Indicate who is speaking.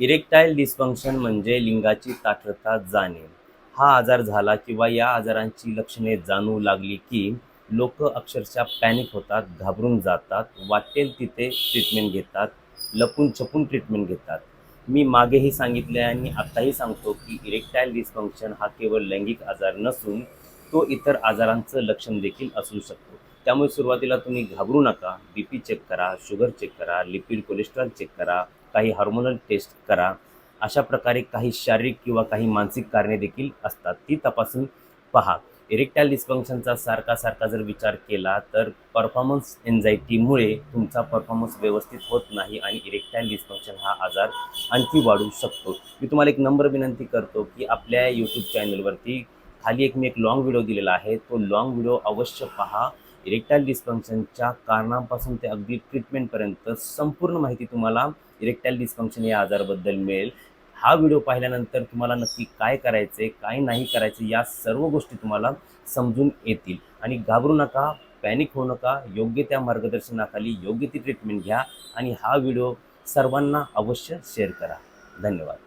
Speaker 1: Erectile dysfunction म्हणजे लिंगाची ताठरता जाणे. हा आजार झाला किंवा या आजारांची लक्षणे जाणवू लागली की लोक अक्षरशः पॅनिक होतात, घाबरून जातात, वाटेल तिथे ट्रीटमेंट घेतात, लपून-छपून ट्रीटमेंट घेतात. मी मागेही सांगितले आणि आत्ताही सांगतो की इरेक्टाईल डिस्फंक्शन हा केवळ लैंगिक आजार नसून तो इतर आजारांचं लक्षण देखील असू शकतो. त्यामुळे सुरुवातीला तुम्ही घाबरू नका. बीपी चेक करा, शुगर चेक करा, लिपिड कोलेस्ट्रॉल चेक करा, काही हार्मोनल टेस्ट करा. अशा प्रकारे काही शारीरिक किंवा काही मानसिक कारणे देखील असतात, ती तपासून पहा. इरेक्टाईल डिस्फंक्शनचा सारखा जर विचार केला तर परफॉर्मन्स एन्झायटीमुळे तुमचा परफॉर्मन्स व्यवस्थित होत नाही आणि इरेक्टाईल डिस्फंक्शन हा आजार आणखी वाढू शकतो. मी तुम्हाला एक नम्र विनंती करतो की आपल्या यूट्यूब चॅनलवरती खाली मी एक लाँग व्हिडिओ दिलेला आहे, तो लाँग व्हिडिओ अवश्य पहा. इरेक्टाईल डिस्फंक्शनच्या कारणापासून ते अगदी ट्रीटमेंटपर्यंत संपूर्ण माहिती तुम्हाला इरेक्टाईल डिस्फंक्शन या आजाराबद्दल मिळेल. हा व्हिडिओ पाहिल्यानंतर तुम्हाला नक्की काय करायचे, काय नाही करायचे या सर्व गोष्टी तुम्हाला समजून येतील. आणि घाबरू नका, पॅनिक होऊ नका. योग्य त्या मार्गदर्शनाखाली योग्य ती ट्रीटमेंट घ्या आणि हा व्हिडिओ सर्वांना अवश्य शेअर करा. धन्यवाद.